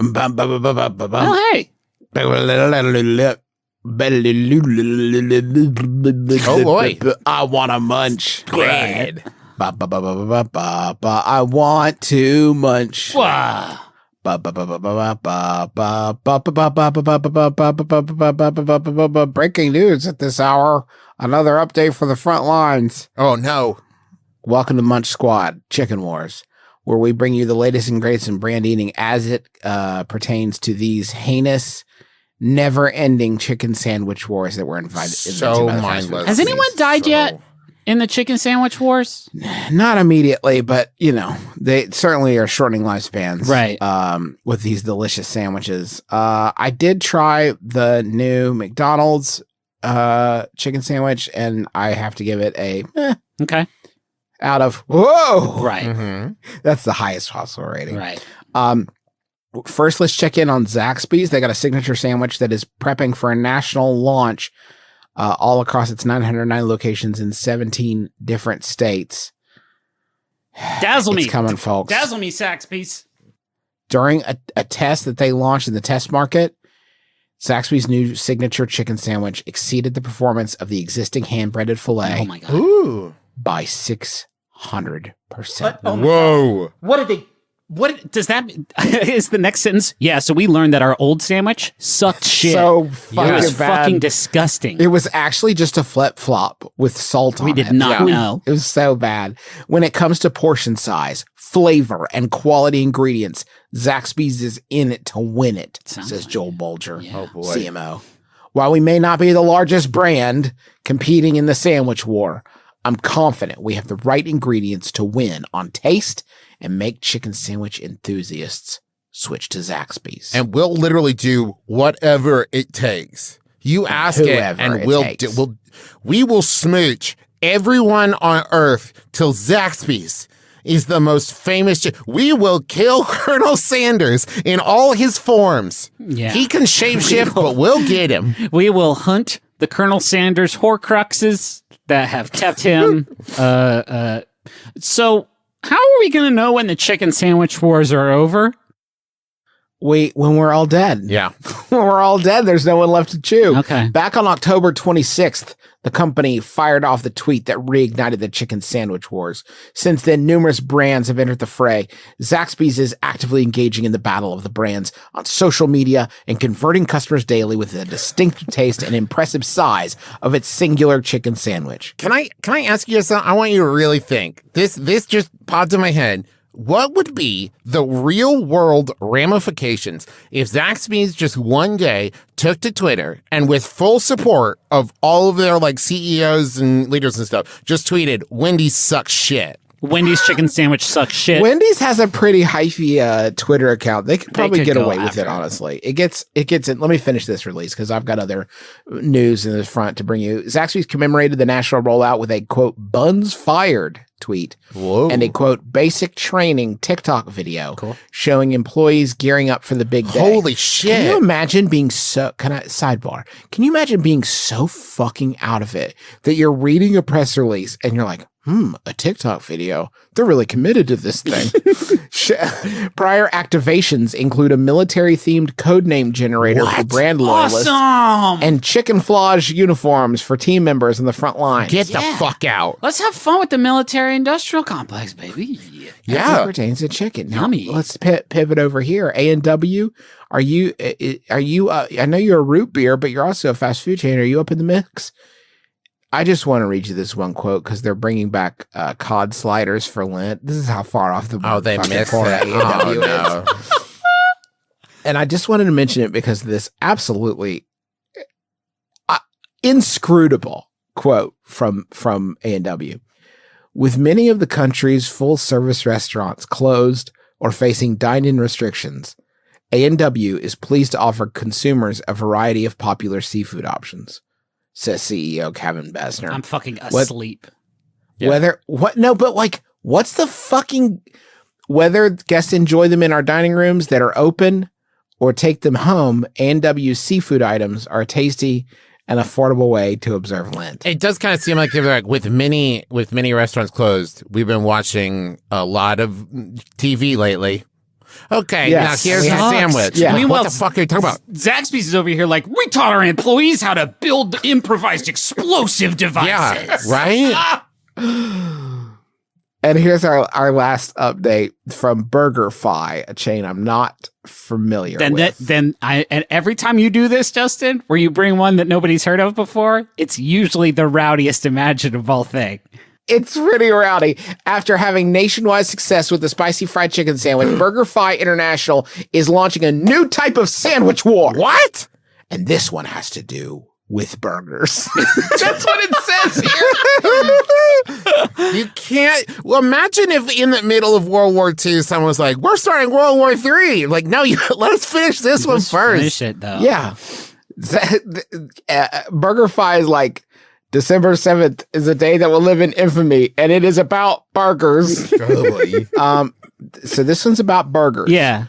Oh, hey. Oh, boy. I want to munch. Bread. I want to munch. Wow. Breaking news at this hour. Another update for the front lines. Oh, no. Welcome to Munch Squad, Chicken Wars, where we bring you the latest and greatest in brand eating as it pertains to these heinous, never-ending chicken sandwich wars that were invented. So mindless. Has anyone died yet in the chicken sandwich wars? Not immediately, but, you know, they certainly are shortening lifespans. Right. With these delicious sandwiches. I did try the new McDonald's chicken sandwich, and I have to give it a Okay. out of whoa. Right. Mm-hmm. That's the highest possible rating. Right. First, let's check in on Zaxby's. They got a signature sandwich that is prepping for a national launch all across its 909 locations in 17 different states. Dazzle me. It's coming, folks. Dazzle me, Zaxby's. During a test that they launched in the test market, Zaxby's new signature chicken sandwich exceeded the performance of the existing hand-breaded filet Oh, my God. Ooh. by 600%. Oh my Whoa. What did they... What does that... Is the next sentence? Yeah, so we learned that our old sandwich sucked shit. So it fucking was bad. fucking disgusting. It was actually just a flip-flop with salt on it. We did not know. It was so bad. When it comes to portion size, flavor, and quality ingredients, Zaxby's is in it to win it, Sounds says like Joel Bolger, Yeah. Oh, boy. CMO. While we may not be the largest brand competing in the sandwich war, I'm confident we have the right ingredients to win on taste and make chicken sandwich enthusiasts switch to Zaxby's. And we'll literally do whatever it takes. You ask it, Whoever and it we takes. will smooch everyone on Earth till Zaxby's is the most famous. We will kill Colonel Sanders in all his forms. Yeah. He can shapeshift, but we'll get him. We will hunt the Colonel Sanders Horcruxes that have kept him. So how are we going to know when the chicken sandwich wars are over? When we're all dead. Yeah. When we're all dead, there's no one left to chew. Okay. Back on October 26th, the company fired off the tweet that reignited the chicken sandwich wars. Since then, numerous brands have entered the fray. Zaxby's is actively engaging in the battle of the brands on social media and converting customers daily with a distinctive taste and impressive size of its singular chicken sandwich. Can I ask you something? I want you to really think. This just popped in my head. What would be the real world ramifications if Zaxby's just one day took to Twitter and with full support of all of their like CEOs and leaders and stuff, just tweeted, Wendy's sucks shit. Wendy's chicken sandwich sucks shit. Wendy's has a pretty hyphy Twitter account. They could probably could get go away with after it, honestly. It gets in. Let me finish this release because I've got other news in the front to bring you. Zaxby's commemorated the national rollout with a, quote, buns fired tweet. Whoa. And a, quote, basic training TikTok video showing employees gearing up for the big day. Holy shit. Can you imagine being sidebar, can you imagine being so fucking out of it that you're reading a press release and you're like, a TikTok video. They're really committed to this thing. Prior activations include a military-themed codename generator for brand loyalists Awesome. and chicken-flage uniforms for team members in the front line. Get the fuck out. Let's have fun with the military-industrial complex, baby. As it pertains to chicken. Now, Yummy. let's pivot over here. A&W, are you? I know you're a root beer, but you're also a fast food chain. Are you up in the mix? I just want to read you this one quote because they're bringing back cod sliders for Lent. This is how far off the They fucking missed corner it. A&W Oh, no. is. And I just wanted to mention it because of this absolutely inscrutable quote from A&W. With many of the country's full-service restaurants closed or facing dine-in restrictions, A&W is pleased to offer consumers a variety of popular seafood options, says CEO Kevin Besner. I'm fucking asleep. What's the fucking, whether guests enjoy them in our dining rooms that are open or take them home, A&W seafood items are a tasty and affordable way to observe Lent. It does kind of seem like they're like with many restaurants closed, we've been watching a lot of TV lately. Okay, Yes. now here's the Sucks. sandwich. Yeah. What the fuck are you talking about? Zaxby's is over here like, we taught our employees how to build improvised explosive devices. Yeah, right? And here's our last update from BurgerFi, a chain I'm not familiar with. And every time you do this, Justin, where you bring one that nobody's heard of before, it's usually the rowdiest imaginable thing. It's pretty rowdy. After having nationwide success with the spicy fried chicken sandwich, BurgerFi International is launching a new type of sandwich war. What? And this one has to do with burgers. That's what it says here. You can't. Well, imagine if in the middle of World War II, someone was like, we're starting World War III. Like, no, let us finish this one Let's first. finish it, though. Yeah. BurgerFi is like, December 7th is a day that will live in infamy, and it is about burgers. So this one's about burgers. Yeah.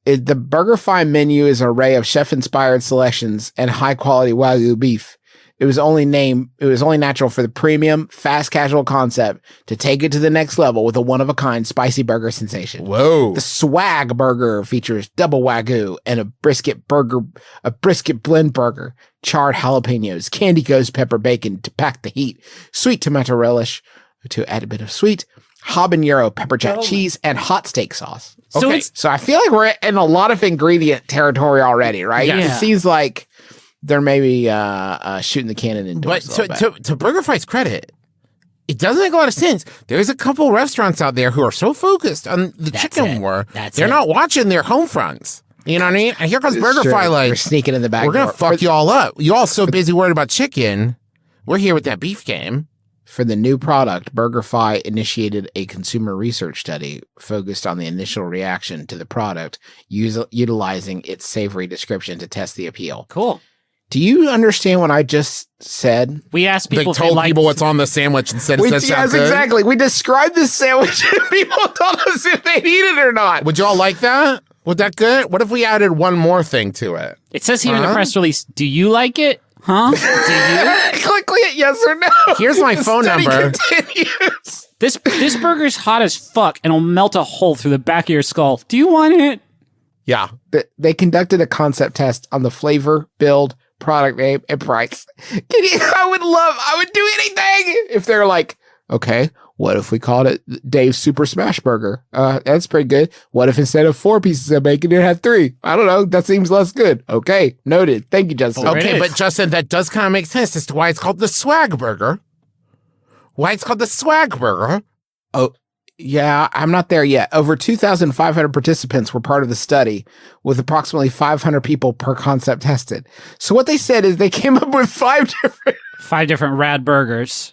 The BurgerFi menu is an array of chef-inspired selections and high-quality Wagyu beef. It was only natural for the premium, fast casual concept to take it to the next level with a one-of-a-kind spicy burger sensation. Whoa. The swag burger features double Wagyu and a brisket blend burger, charred jalapenos, candy ghost pepper bacon to pack the heat, sweet tomato relish to add a bit of sweet, habanero pepper jack cheese, and hot steak sauce. So Okay. So I feel like we're in a lot of ingredient territory already, right? Yeah. It seems like they're maybe shooting the cannon indoors. But to BurgerFi's credit, it doesn't make a lot of sense. There's a couple restaurants out there who are so focused on the chicken war, they're not watching their home fronts. You know what I mean? And here comes BurgerFi like, they're sneaking in the back. we're going to fuck you all up. You all so busy worried about chicken. We're here with that beef game. For the new product, BurgerFi initiated a consumer research study focused on the initial reaction to the product, utilizing its savory description to test the appeal. Cool. Do you understand what I just said? We asked They people if they told liked people what's on the sandwich and said, Yes, exactly. We described this sandwich and people told us if they'd eat it or not. Would you all like that? Would that good? What if we added one more thing to it? It says here in the press release, do you like it? Huh? Do you? Click yes or no. Here's my phone Study number. continues. This burger's hot as fuck and will melt a hole through the back of your skull. Do you want it? Yeah. They conducted a concept test on the flavor, build, product name, and price. I would do anything if they're like, okay, what if we called it Dave's Super Smash Burger? That's pretty good. What if instead of 4 pieces of bacon, it had 3? I don't know. That seems less good. Okay, noted. Thank you, Justin. There it Okay, is. but Justin, that does kind of make sense as to why it's called the swag burger. Why it's called the swag burger. Yeah, I'm not there yet. Over 2,500 participants were part of the study, with approximately 500 people per concept tested. So what they said is they came up with 5 different rad burgers.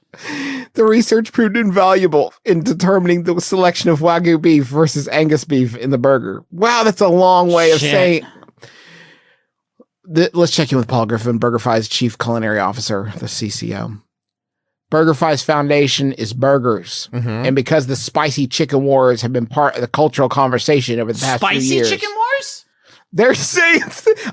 The research proved invaluable in determining the selection of Wagyu beef versus Angus beef in the burger. Wow, that's a long way of Shit. saying. Let's check in with Paul Griffin, BurgerFi's chief culinary officer, the CCO. BurgerFi's foundation is burgers. And because the spicy chicken wars have been part of the cultural conversation over the past few Spicy years. chicken wars? They're saying,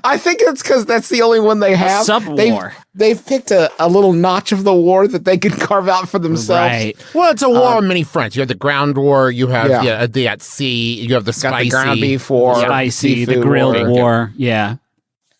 I think it's because that's the only one they have. Sub-war. They've picked a little notch of the war that they can carve out for themselves. Right. Well, it's a war on many fronts. You have the ground war. You have the at sea. You have the Got spicy. the ground beef war, Spicy, the seafood grilled war. Yeah.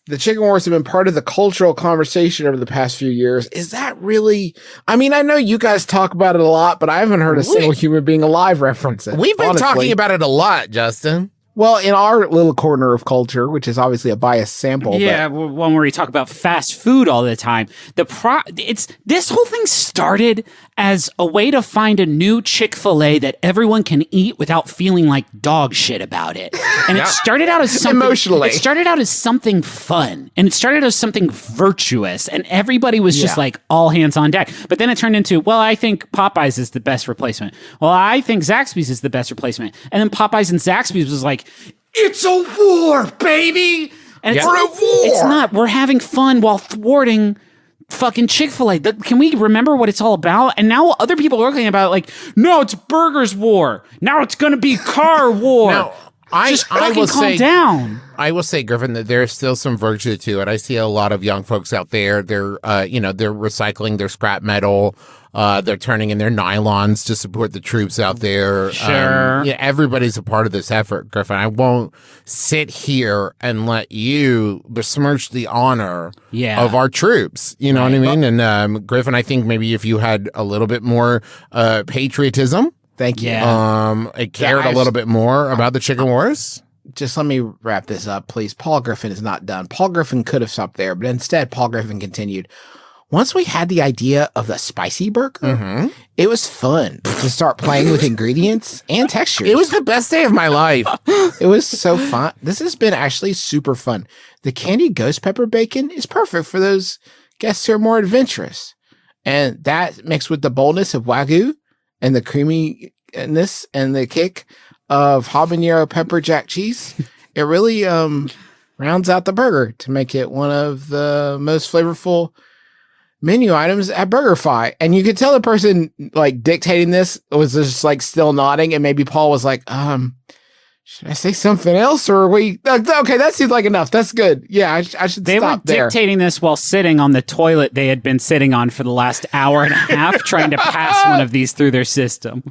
The chicken wars have been part of the cultural conversation over the past few years. Is that really? I mean, I know you guys talk about it a lot, but I haven't heard a single human being alive reference it. We've been honestly. talking about it a lot, Justin. Well, in our little corner of culture, which is obviously a biased sample. Yeah, one where we talk about fast food all the time. This whole thing started as a way to find a new Chick-fil-A that everyone can eat without feeling like dog shit about it. And it started out as something Emotionally. It started out as something fun, and it started as something virtuous, and everybody was just like all hands on deck. But then it turned into, well, I think Popeyes is the best replacement. Well, I think Zaxby's is the best replacement. And then Popeyes and Zaxby's was like, it's a war, baby. And it's not. We're having fun while thwarting fucking Chick-fil-A. Can we remember what it's all about? And now other people are looking about it like, no, it's burgers war. Now it's going to be car war. Now, Just fucking calm down. I will say, Griffin, that there's still some virtue to it. I see a lot of young folks out there. They're recycling their scrap metal. They're turning in their nylons to support the troops out there. Sure. Everybody's a part of this effort, Griffin. I won't sit here and let you besmirch the honor of our troops. You know what I mean? And Griffin, I think maybe if you had a little bit more patriotism. Thank you. I cared a little bit more about the chicken wars. Just let me wrap this up, please. Paul Griffin is not done. Paul Griffin could have stopped there, but instead, Paul Griffin continued. Once we had the idea of the spicy burger, it was fun to start playing with ingredients and textures. It was the best day of my life. It was so fun. This has been actually super fun. The candied ghost pepper bacon is perfect for those guests who are more adventurous. And that mixed with the boldness of Wagyu and the creaminess and the kick of habanero pepper jack cheese, it really rounds out the burger to make it one of the most flavorful menu items at BurgerFi. And you could tell the person like dictating this was just like still nodding, and maybe Paul was like, should I say something else, or are we okay? That seems like enough. That's good. Yeah, I should they stop there. They were dictating this while sitting on the toilet they had been sitting on for the last hour and a half, trying to pass one of these through their system.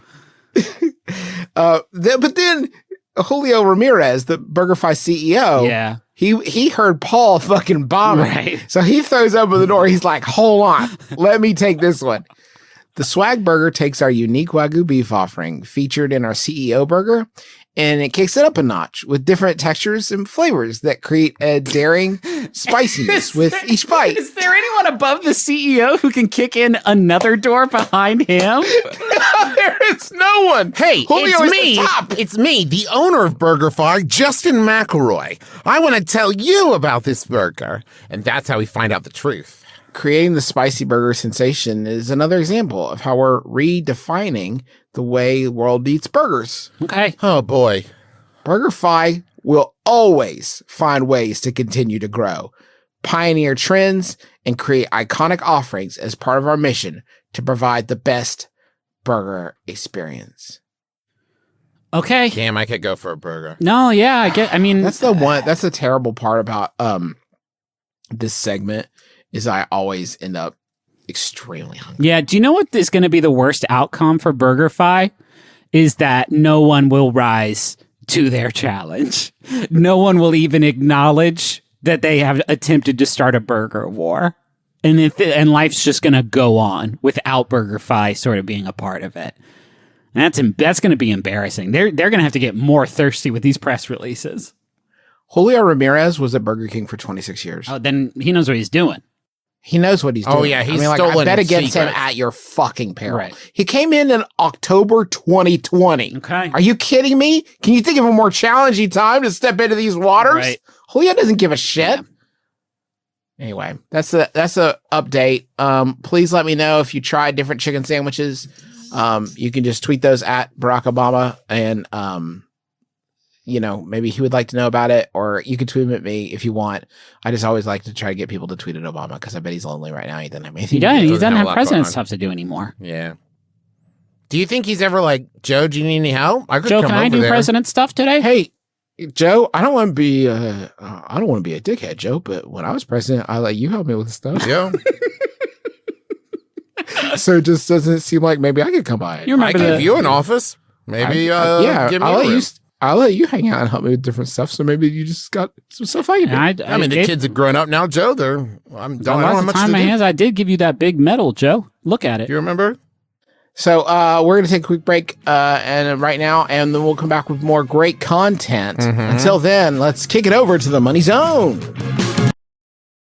But then Julio Ramirez, the BurgerFi CEO, he heard Paul fucking bombing. Right. So he throws open the door. He's like, hold on, let me take this one. The Swag Burger takes our unique Wagyu beef offering featured in our CEO burger, and it kicks it up a notch with different textures and flavors that create a daring spiciness with each bite. Is there anyone above the CEO who can kick in another door behind him? There is no one. Hey, Julio it's is me. the top. It's me, the owner of BurgerFi, Justin McElroy. I want to tell you about this burger. And that's how we find out the truth. Creating the spicy burger sensation is another example of how we're redefining the way the world eats burgers. Okay. Oh, boy. BurgerFi will always find ways to continue to grow, pioneer trends, and create iconic offerings as part of our mission to provide the best burger experience. Okay. Damn, I could go for a burger. No, yeah, that's the terrible part about this segment is I always end up extremely hungry. Yeah, do you know what is going to be the worst outcome for BurgerFi? Is that no one will rise to their challenge. No one will even acknowledge that they have attempted to start a burger war. And life's just going to go on without BurgerFi sort of being a part of it. And that's going to be embarrassing. They're going to have to get more thirsty with these press releases. Julio Ramirez was at Burger King for 26 years. Oh, then he knows what he's doing. He knows what he's doing. Oh, yeah, he's I stolen bet against secrets. him at your fucking peril. Right. He came in October 2020. Okay. Are you kidding me? Can you think of a more challenging time to step into these waters? Right. Julio doesn't give a shit. Yeah. Anyway, that's a update. Please let me know if you tried different chicken sandwiches. You can just tweet those at Barack Obama, and maybe he would like to know about it, or you can tweet them at me if you want. I just always like to try to get people to tweet at Obama because I bet he's lonely right now. He doesn't have anything. He doesn't doesn't have have a lot president going on. stuff to do anymore. Yeah. Do you think he's ever like, Joe, do you need any help? I could Joe, come can I over do there. president stuff today? Hey, Joe, I don't want to be a dickhead, Joe, but when I was president, I let you help me with stuff. Yeah. So it just doesn't seem like maybe I could come by. You I remember gave you an office. Maybe, give me a room. I'll let you hang out and help me with different stuff. So maybe you just got some stuff I can do. I mean, the kids are growing up now, Joe. I don't have much to do. I did give you that big medal, Joe. Look at it. Do you remember? So we're going to take a quick break and right now, and then we'll come back with more great content. Until then, let's kick it over to the Money Zone.